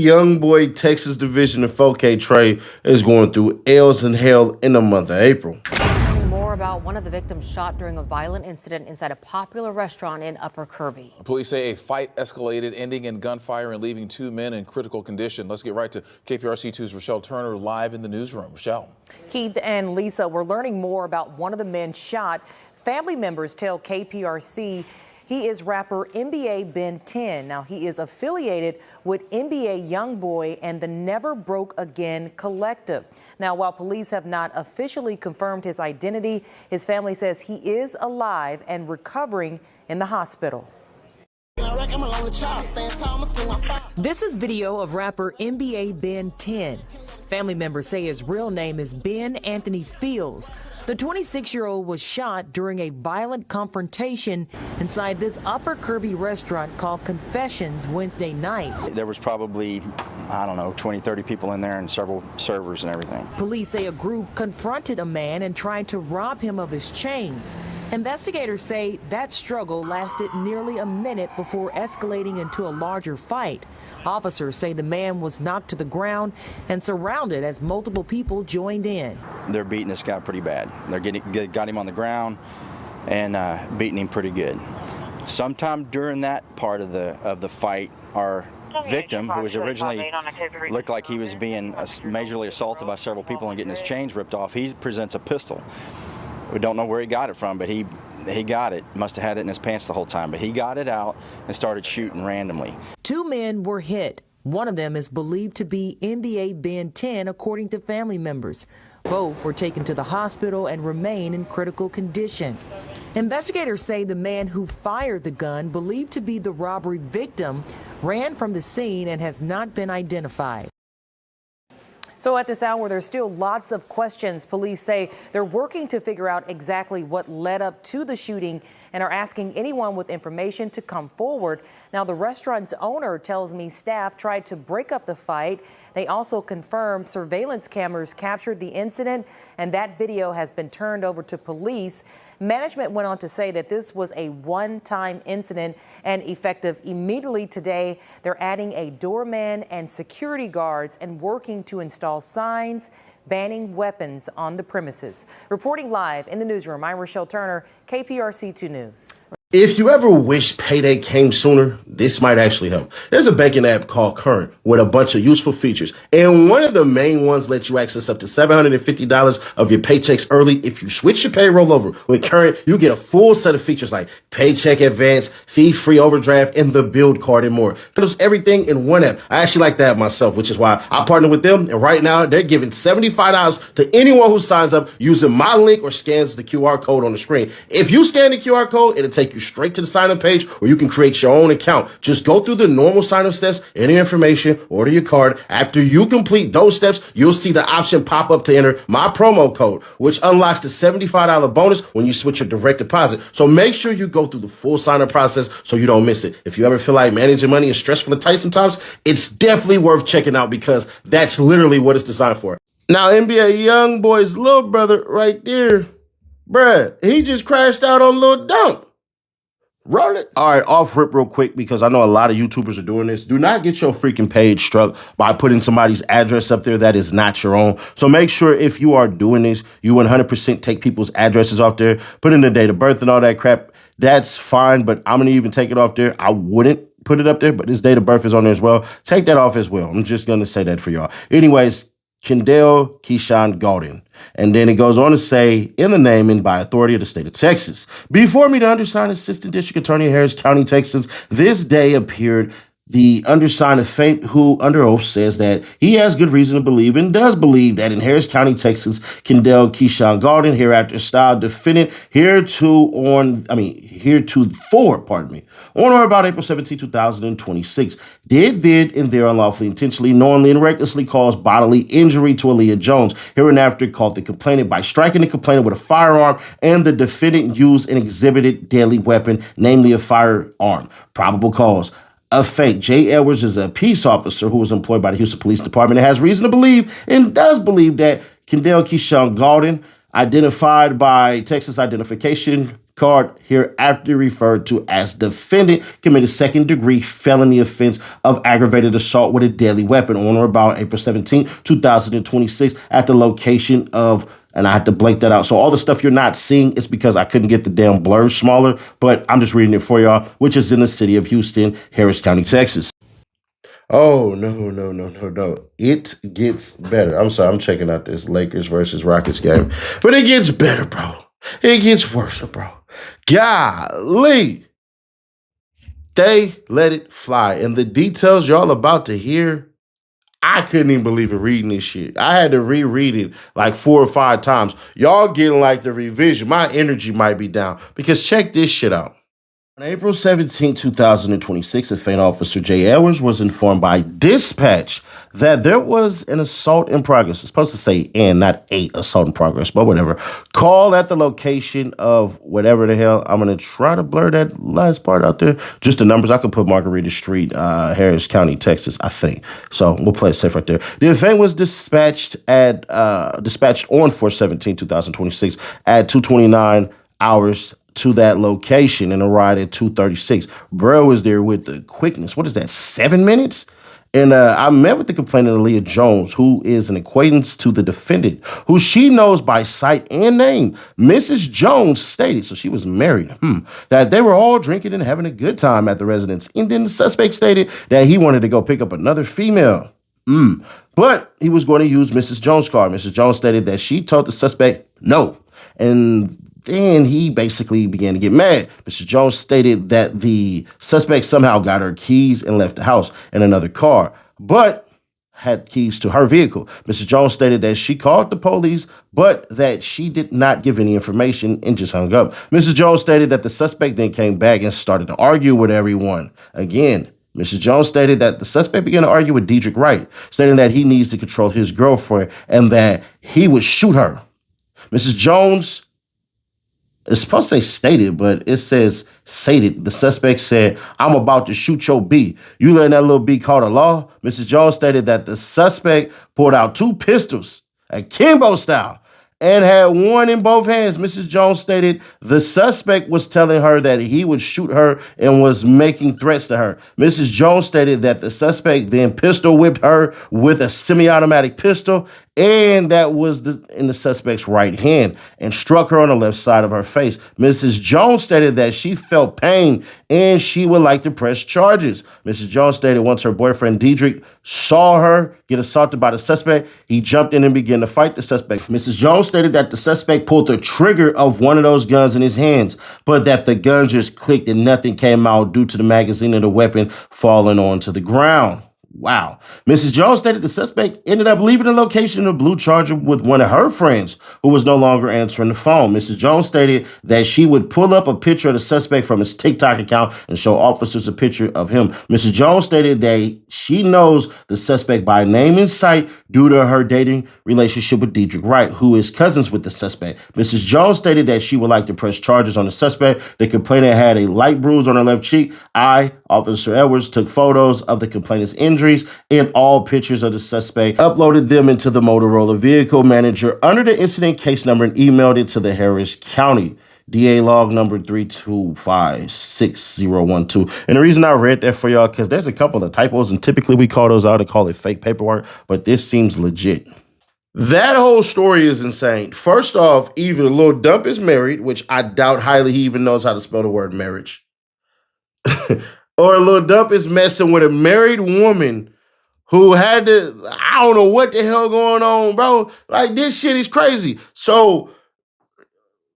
YoungBoy Texas Division of 4K Trey is going through L's and hell in the month of April. More about one of the victims shot during a violent incident inside a popular restaurant in Upper Kirby. Police say a fight escalated, ending in gunfire and leaving two men in critical condition. Let's get right to KPRC2's Rochelle Turner live in the newsroom. Rochelle. Keith and Lisa, we're learning more about one of the men shot. Family members tell KPRC he is rapper NBA Ben 10. Now, he is affiliated with NBA YoungBoy and the Never Broke Again collective. Now, while police have not officially confirmed his identity, his family says he is alive and recovering in the hospital. This is video of rapper NBA Ben 10. Family members say his real name is Ben Anthony Fields. The 26-year-old was shot during a violent confrontation inside this Upper Kirby restaurant called Confessions Wednesday night. There was probably, 20, 30 people in there and several servers and everything. Police say a group confronted a man and tried to rob him of his chains. Investigators say that struggle lasted nearly a minute before escalating into a larger fight. Officers say the man was knocked to the ground and surrounded as multiple people joined in. They're beating this guy pretty bad. They got him on the ground and beating him pretty good. Sometime during that part of the fight, our victim, who was originally looked like he was being majorly assaulted by several people and getting his chains ripped off, he presents a pistol. We don't know where he got it from, but he got it. Must have had it in his pants the whole time, but he got it out and started shooting randomly. Two men were hit. One of them is believed to be NBA Ben 10, according to family members. Both were taken to the hospital and remain in critical condition. Investigators say the man who fired the gun, believed to be the robbery victim, ran from the scene and has not been identified. So at this hour, there's still lots of questions. Police say they're working to figure out exactly what led up to the shooting and are asking anyone with information to come forward. Now, the restaurant's owner tells me staff tried to break up the fight. They also confirmed surveillance cameras captured the incident, and that video has been turned over to police. Management went on to say that this was a one-time incident and effective immediately today. They're adding a doorman and security guards and working to install signs banning weapons on the premises. Reporting live in the newsroom, I'm Rochelle Turner, KPRC2 News. If you ever wish payday came sooner, this might actually help. There's a banking app called Current with a bunch of useful features, and one of the main ones lets you access up to $750 of your paychecks early. If you switch your payroll over with Current, you get a full set of features like paycheck advance, fee-free overdraft, and the build card and more. There's everything in one app. I actually like that myself, which is why I partner with them, and right now they're giving $75 to anyone who signs up using my link or scans the QR code on the screen. If you scan the QR code, it'll take you straight to the sign-up page where you can create your own account. Just go through the normal sign-up steps, enter your information, order your card. After you complete those steps, you'll see the option pop up to enter my promo code, which unlocks the $75 bonus when you switch your direct deposit. So make sure you go through the full sign-up process so you don't miss it. If you ever feel like managing money is stressful and tight sometimes, it's definitely worth checking out because that's literally what it's designed for. Now, NBA YoungBoy's little brother right there, bruh, he just crashed out on Lil Dump. Roll it. All right, off rip real quick because I know a lot of YouTubers are doing this. Do not get your freaking page struck by putting somebody's address up there that is not your own. So make sure if you are doing this, you 100% take people's addresses off there, put in the date of birth and all that crap. That's fine, but I'm going to even take it off there. I wouldn't put it up there, but his date of birth is on there as well. Take that off as well. I'm just going to say that for y'all. Anyways, Kendell Golden. And then it goes on to say, in the name and by authority of the state of Texas. Before me, the undersigned Assistant District Attorney of Harris County, Texas, this day appeared the undersigned of fate, who under oath says that he has good reason to believe and does believe that in Harris County, Texas, Kendell Golden, hereafter styled defendant, heretofore, on or about April 17, 2026, did and there unlawfully, intentionally, knowingly, and recklessly caused bodily injury to Aaliyah Jones, hereinafter called the complainant by striking the complainant with a firearm, and the defendant used an exhibited deadly weapon, namely a firearm. Probable cause. Of fate. Jay Edwards is a peace officer who was employed by the Houston Police Department and has reason to believe and does believe that Kendell Golden, identified by Texas Identification card hereafter referred to as defendant, committed second-degree felony offense of aggravated assault with a deadly weapon on or about April 17, 2026 at the location of, and I had to blank that out. So all the stuff you're not seeing is because I couldn't get the damn blur smaller, but I'm just reading it for y'all, which is in the city of Houston, Harris County, Texas. Oh, no. It gets better. I'm sorry, I'm checking out this Lakers versus Rockets game. But it gets better, bro. It gets worse, bro. Golly. They let it fly. And the details y'all about to hear, I couldn't even believe it reading this shit. I had to reread it like 4 or 5 times. Y'all getting like the revision. My energy might be down because check this shit out. On April 17, 2026, a faint officer, Jay Edwards, was informed by dispatch that there was an assault in progress. It's supposed to say and, not a assault in progress, but whatever. Call at the location of whatever the hell. I'm going to try to blur that last part out there. Just the numbers. I could put Margarita Street, Harris County, Texas, I think. So we'll play it safe right there. The event was dispatched on 4/17/2026 at 2:29 hours to that location and arrived at 2:36. Bro was there with the quickness. What is that, 7 minutes? And I met with the complainant, Aaliyah Jones, who is an acquaintance to the defendant, who she knows by sight and name. Mrs. Jones stated, so she was married, that they were all drinking and having a good time at the residence. And then the suspect stated that he wanted to go pick up another female. But he was going to use Mrs. Jones' car. Mrs. Jones stated that she told the suspect no. And then he basically began to get mad. Mrs. Jones stated that the suspect somehow got her keys and left the house in another car, but had keys to her vehicle. Mrs. Jones stated that she called the police, but that she did not give any information and just hung up. Mrs. Jones stated that the suspect then came back and started to argue with everyone. Again, Mrs. Jones stated that the suspect began to argue with Dedrick Wright, stating that he needs to control his girlfriend and that he would shoot her. Mrs. Jones, it's supposed to say stated, but it says sated. The suspect said, "I'm about to shoot your B. You letting that little B call the law?" Mrs. Jones stated that the suspect pulled out 2 pistols, akimbo style, and had one in both hands. Mrs. Jones stated the suspect was telling her that he would shoot her and was making threats to her. Mrs. Jones stated that the suspect then pistol whipped her with a semi-automatic pistol, and that was in the suspect's right hand, and struck her on the left side of her face. Mrs. Jones stated that she felt pain and she would like to press charges. Mrs. Jones stated once her boyfriend Dedrick saw her get assaulted by the suspect, he jumped in and began to fight the suspect. Mrs. Jones stated that the suspect pulled the trigger of one of those guns in his hands, but that the gun just clicked and nothing came out due to the magazine of the weapon falling onto the ground. Wow. Mrs. Jones stated the suspect ended up leaving the location of a blue Charger with one of her friends who was no longer answering the phone. Mrs. Jones stated that she would pull up a picture of the suspect from his TikTok account and show officers a picture of him. Mrs. Jones stated that she knows the suspect by name and sight due to her dating relationship with Dedrick Wright, who is cousins with the suspect. Mrs. Jones stated that she would like to press charges on the suspect. The complainant had a light bruise on her left cheek. Officer Edwards, took photos of the complainant's injuries and all pictures of the suspect, uploaded them into the Motorola vehicle manager under the incident case number and emailed it to the Harris County DA log number 3256012. And the reason I read that for y'all, because there's a couple of typos, and typically we call those out and call it fake paperwork, but this seems legit. That whole story is insane. First off, either Lil Dump is married, which I doubt highly he even knows how to spell the word marriage, or Lil Dump is messing with a married woman who had to, I don't know what the hell going on, bro. Like, this shit is crazy. So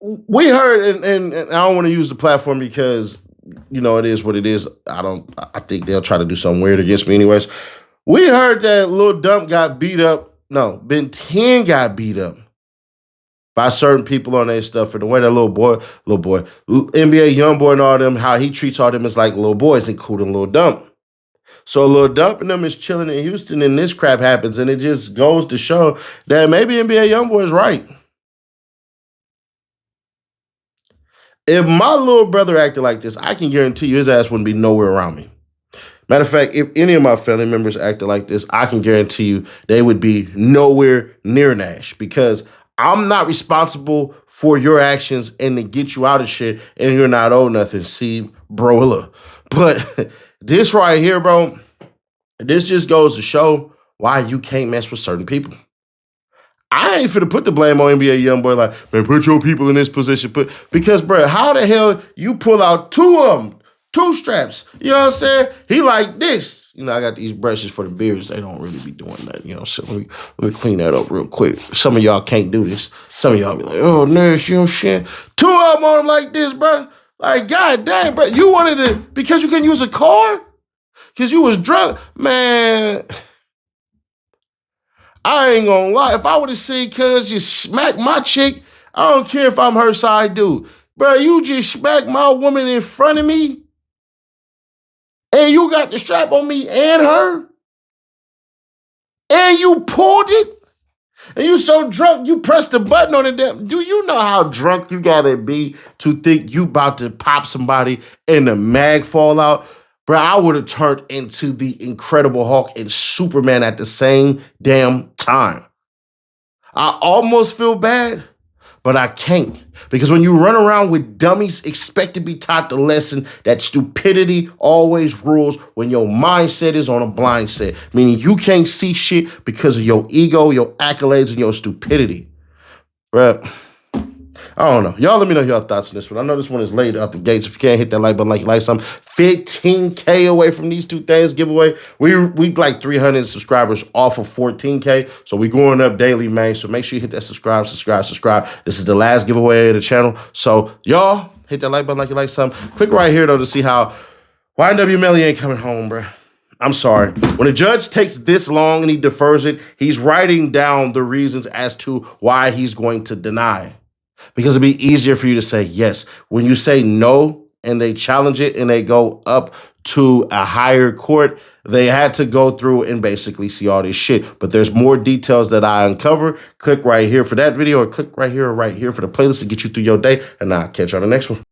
we heard, and I don't want to use the platform because, you know, it is what it is. I think they'll try to do something weird against me anyways. We heard that Lil Dump got beat up. No, Ben 10 got beat up by certain people on their stuff, for the way that little boy, NBA YoungBoy and all them, how he treats all them as like little boys, including Lil Dump. So Lil Dump and them is chilling in Houston and this crap happens, and it just goes to show that maybe NBA YoungBoy is right. If my little brother acted like this, I can guarantee you his ass wouldn't be nowhere around me. Matter of fact, if any of my family members acted like this, I can guarantee you they would be nowhere near Nash, because I'm not responsible for your actions and to get you out of shit, and you're not owed nothing. See, broilla. But this right here, bro, this just goes to show why you can't mess with certain people. I ain't finna put the blame on NBA YoungBoy like, man, put your people in this position. Because, bro, how the hell you pull out two of them, two straps? You know what I'm saying? He like this. You know, I got these brushes for the beards. They don't really be doing that. You know, so let me clean that up real quick. Some of y'all can't do this. Some of y'all be like, oh, nurse, you know shit. Two of them on them like this, bro. Like, god damn, bro. You wanted to, because you couldn't use a car? Because you was drunk? Man, I ain't gonna lie. If I would have seen cuz just smack my chick, I don't care if I'm her side dude. Bro, you just smacked my woman in front of me, and you got the strap on me and her, and you pulled it, and you so drunk you pressed the button on it. Do you know how drunk you gotta be to think you about to pop somebody and the mag fall out? Bro, I would have turned into the Incredible Hulk and Superman at the same damn time. I almost feel bad, but I can't. Because when you run around with dummies, expect to be taught the lesson that stupidity always rules when your mindset is on a blind set. Meaning you can't see shit because of your ego, your accolades, and your stupidity. Bro, I don't know. Y'all let me know your thoughts on this one. I know this one is late out the gates. If you can't hit that like button like you like something, 15K away from these two things giveaway. We like 300 subscribers off of 14K. So we going up daily, man. So make sure you hit that subscribe. This is the last giveaway of the channel. So y'all hit that like button like you like something. Click right here though to see how YNW Melly ain't coming home, bro. I'm sorry. When a judge takes this long and he defers it, he's writing down the reasons as to why he's going to deny. Because it'd be easier for you to say yes. When you say no and they challenge it and they go up to a higher court, they had to go through and basically see all this shit. But there's more details that I uncover. Click right here for that video, or click right here or right here for the playlist to get you through your day. And I'll catch you on the next one.